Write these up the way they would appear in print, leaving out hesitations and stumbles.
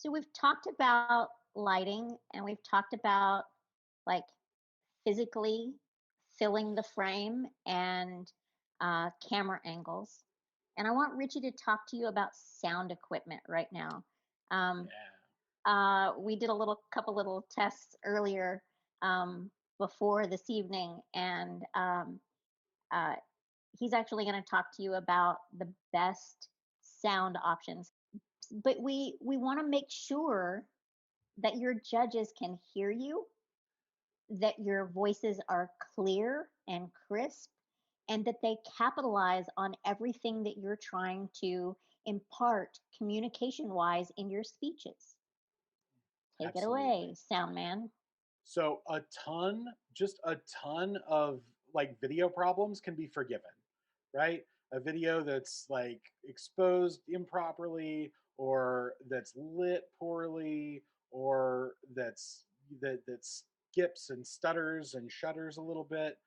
So we've talked about lighting and we've talked about like physically filling the frame and camera angles. And I want Richie to talk to you about sound equipment right now. Um, Yeah. we did a couple little tests earlier um, before this evening, and uh, he's actually going to talk to you about the best sound options. But we want to make sure that your judges can hear you, that your voices are clear and crisp, and that they capitalize on everything that you're trying to impart communication wise in your speeches. Take it Absolutely. away, sound man. So just a ton of like video problems can be forgiven, right? A video that's like exposed improperly or that's lit poorly or that skips and stutters and shudders a little bit.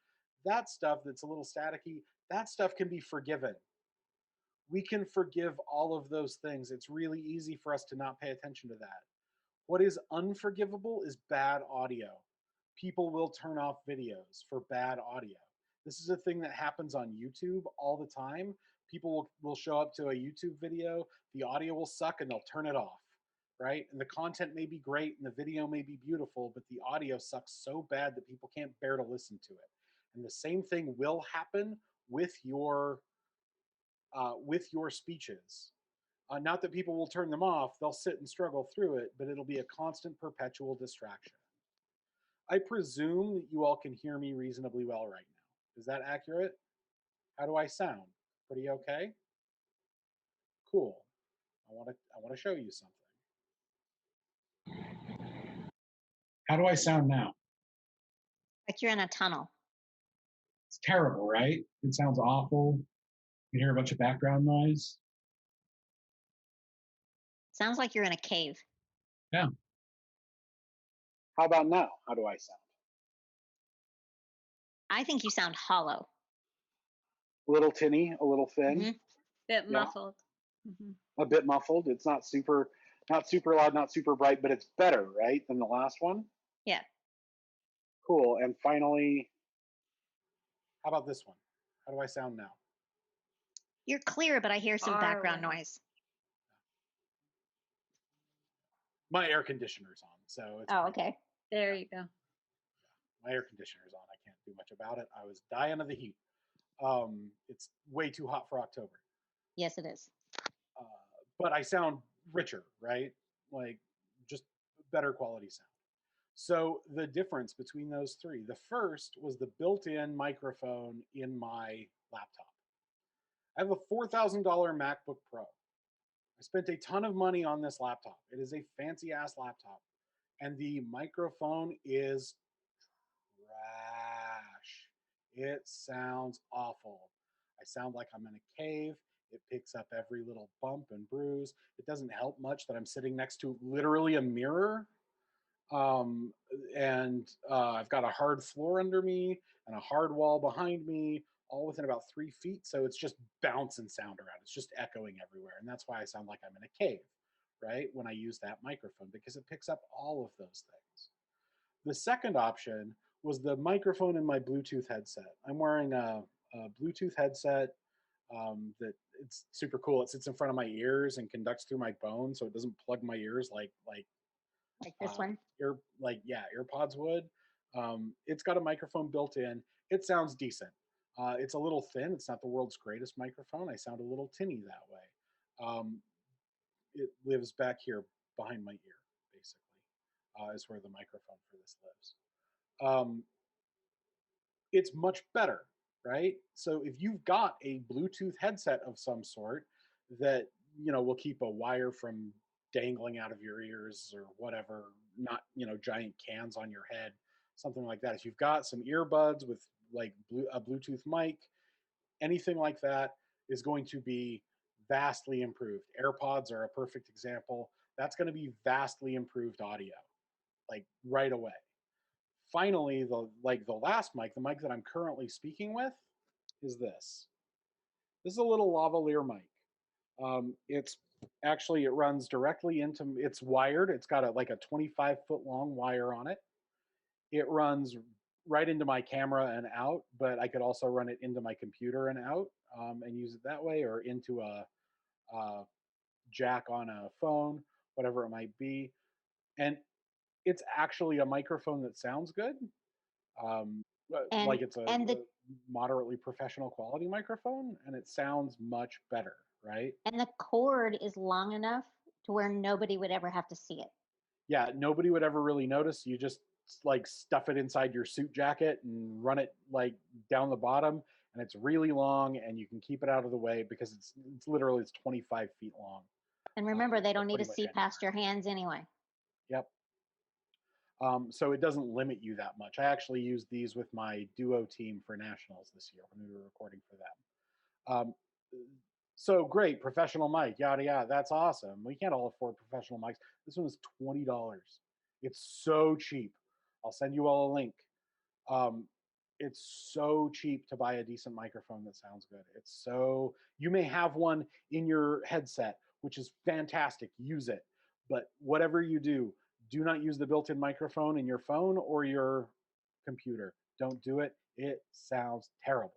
That stuff that's a little staticky, that stuff can be forgiven. We can forgive all of those things. It's really easy for us to not pay attention to that. What is unforgivable is bad audio. People will turn off videos for bad audio. This is a thing that happens on YouTube all the time. People will show up to a YouTube video, the audio will suck, and they'll turn it off, right? And the content may be great and the video may be beautiful, but the audio sucks so bad that people can't bear to listen to it. And the same thing will happen with your speeches. Not that people will turn them off, they'll sit and struggle through it, but it'll be a constant, perpetual distraction. I presume that you all can hear me reasonably well right now. Is that accurate? How do I sound? Pretty okay? Cool. I want to show you something. How do I sound now? Like you're in a tunnel. It's terrible, right? It sounds awful. You hear a bunch of background noise. Sounds like you're in a cave. Yeah. How about now? How do I sound? I think you sound hollow. A little tinny, a little thin. Bit Yeah. muffled. Mm-hmm. A bit muffled. It's not super loud, not super bright, but it's better, right, than the last one. Yeah. Cool. And finally, how about this one? How do I sound now? You're clear, but I hear some Far background away. noise. My air conditioner's on, so it's Oh, okay. There you go. my air conditioner's on. I can't do much about it. I was dying of the heat. It's way too hot for October. Yes, it is. Uh, but I sound richer, right? Like just better quality sound. So the difference between those three, the first was the built-in microphone in my laptop. I have a $4,000 MacBook Pro. I spent a ton of money on this laptop. It is a fancy ass laptop. And the microphone is trash. It sounds awful. I sound like I'm in a cave. It picks up every little bump and bruise. It doesn't help much that I'm sitting next to literally a mirror. Um, and I've got a hard floor under me and a hard wall behind me, all within about 3 feet. So it's just bouncing sound around. It's just echoing everywhere. And that's why I sound like I'm in a cave, right? When I use that microphone, because it picks up all of those things. The second option was the microphone in my Bluetooth headset. I'm wearing a Bluetooth headset that it's super cool. It sits in front of my ears and conducts through my bones, so it doesn't plug my ears Like this one. AirPods would. It's got a microphone built in. It sounds decent. It's a little thin. It's not the world's greatest microphone. I sound a little tinny that way. It lives back here behind my ear, basically, is where the microphone for this lives. It's much better, right? So if you've got a Bluetooth headset of some sort that will keep a wire from dangling out of your ears or whatever, not giant cans on your head, something like that. If you've got some earbuds with like a Bluetooth mic, anything like that is going to be vastly improved. AirPods are a perfect example. That's going to be vastly improved audio, like right away. Finally, the last mic, the mic that I'm currently speaking with, is this. This is a little lavalier mic. It's Actually, it runs directly into it's wired. It's got a like a 25-foot long wire on it. It runs right into my camera and out, but I could also run it into my computer and out, and use it that way, or into a jack on a phone, whatever it might be. And it's actually a microphone that sounds good. and Like it's and the a moderately professional quality microphone, and it sounds much better, right? and the cord is long enough to where nobody would ever have to see it. Yeah, nobody would ever really notice. You just like stuff it inside your suit jacket and run it like down the bottom, and it's really long, and you can keep it out of the way because it's literally it's 25 feet long. And remember, they So don't need to pretty much see anywhere. past your hands anyway. Yep. So it doesn't limit you that much. I actually used these with my duo team for nationals this year when we were recording for them. So great, professional mic, yada yada. That's awesome. We can't all afford professional mics. This one was $20. It's so cheap. I'll send you all a link. Um, it's so cheap to buy a decent microphone that sounds good. It's so you may have one in your headset, which is fantastic. Use it, but whatever you do, do not use the built-in microphone in your phone or your computer. Don't do it. It sounds terrible.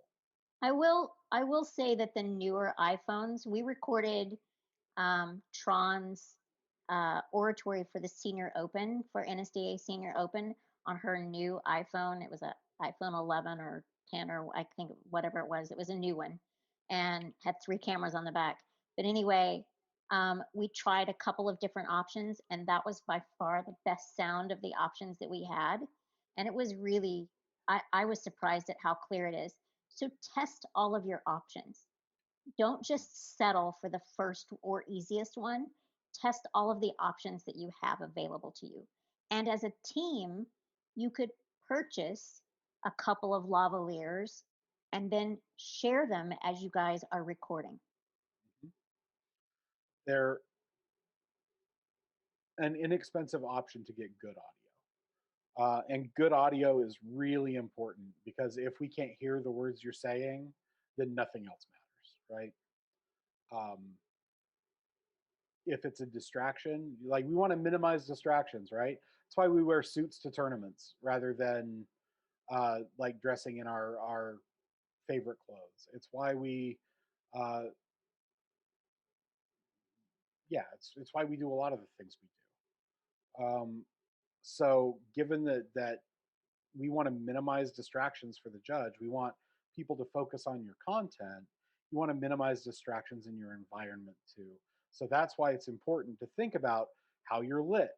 I will say that the newer iPhones, we recorded Tron's oratory for the Senior Open for NSDA Senior Open on her new iPhone. It was a iPhone 11 or 10 or I think whatever it was. It was a new one and had three cameras on the back. But anyway, we tried a couple of different options, and that was by far the best sound of the options that we had. And it was really, I was surprised at how clear it is. So test all of your options. Don't just settle for the first or easiest one. Test all of the options that you have available to you. And as a team, you could purchase a couple of lavaliers and then share them as you guys are recording. They're an inexpensive option to get good audio. And good audio is really important because if we can't hear the words you're saying, then nothing else matters, right? If it's a distraction, like we want to minimize distractions, right? That's why we wear suits to tournaments rather than like dressing in our favorite clothes. It's why we, uh, yeah, it's why we do a lot of the things we do. So given that we want to minimize distractions for the judge. We want people to focus on your content. You want to minimize distractions in your environment too. So that's why it's important to think about how you're lit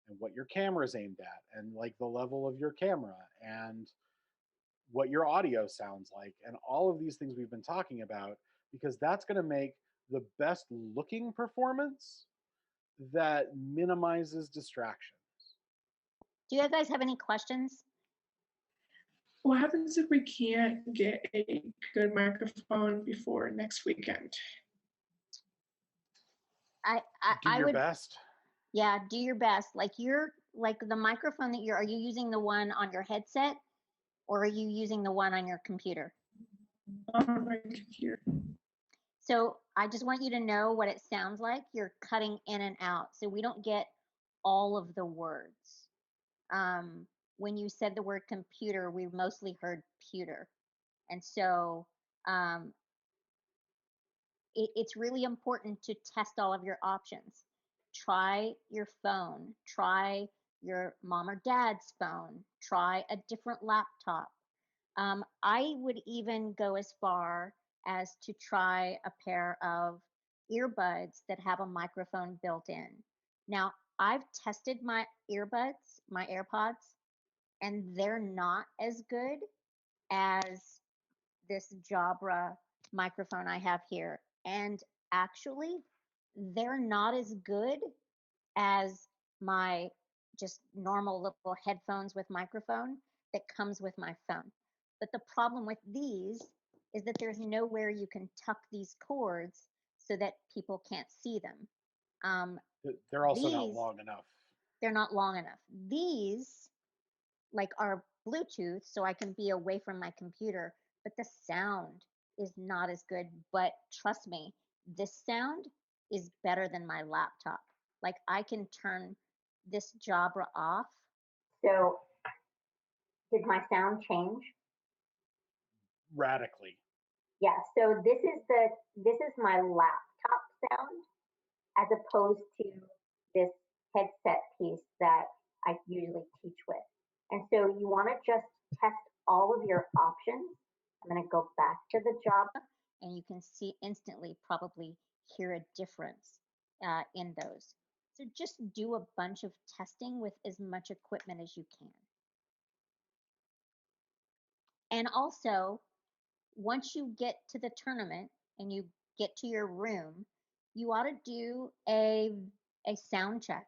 and what your camera is aimed at and like the level of your camera and what your audio sounds like and all of these things we've been talking about because that's going to make the best looking performance that minimizes distractions. Do you guys have any questions? What happens if we can't get a good microphone before next weekend? Do I your would, best. yeah, do your best. Like the microphone that are you using the one on your headset or are you using the one on your computer? On my computer. So I just want you to know what it sounds like. You're cutting in and out, so we don't get all of the words. When you said the word computer, we mostly heard pewter, and so um, it's really important to test all of your options. Try your phone. Try your mom or dad's phone. Try a different laptop. I would even go as far as to try a pair of earbuds that have a microphone built in. Now, I've tested my earbuds, my AirPods, and they're not as good as this Jabra microphone I have here. And actually, they're not as good as my just normal little headphones with microphone that comes with my phone. But the problem with these is that there's nowhere you can tuck these cords so that people can't see them. They're also not These, long enough. they're not long enough. These, like, are Bluetooth, so I can be away from my computer, but the sound is not as good. But trust me, this sound is better than my laptop. Like I can turn this Jabra off. So did my sound change? Radically. Yeah, so this is my laptop sound as opposed to this headset piece that I usually teach with. And so you want to just test all of your options. I'm going to go back to the job, and you can see instantly, probably hear a difference in those. So just do a bunch of testing with as much equipment as you can. And also, once you get to the tournament and you get to your room, you ought to do a sound check.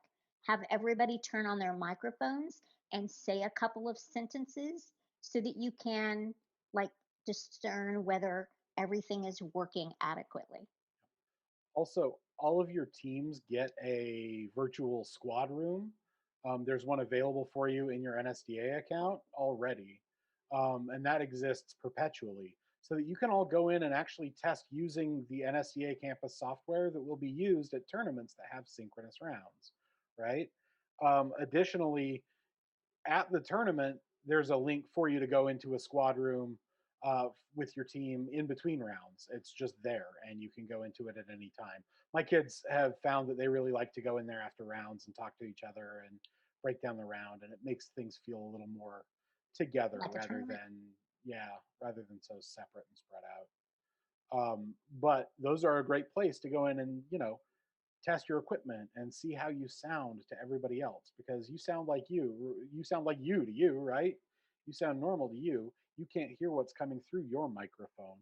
Have everybody turn on their microphones and say a couple of sentences so that you can like discern whether everything is working adequately. Also, all of your teams get a virtual squad room. There's one available for you in your NSDA account already, and that exists perpetually, so that you can all go in and actually test using the NSDA campus software that will be used at tournaments that have synchronous rounds, right? Additionally, at the tournament, there's a link for you to go into a squad room with your team in between rounds. It's just there, and you can go into it at any time. My kids have found that they really like to go in there after rounds and talk to each other and break down the round, and it makes things feel a little more together Like rather than so separate and spread out. But those are a great place to go in and test your equipment and see how you sound to everybody else, because you sound like you to you, right? You sound normal to you. You can't hear what's coming through your microphone,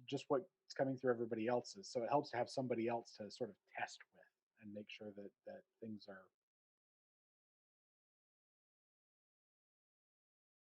just what's coming through everybody else's. So it helps to have somebody else to sort of test with and make sure that things are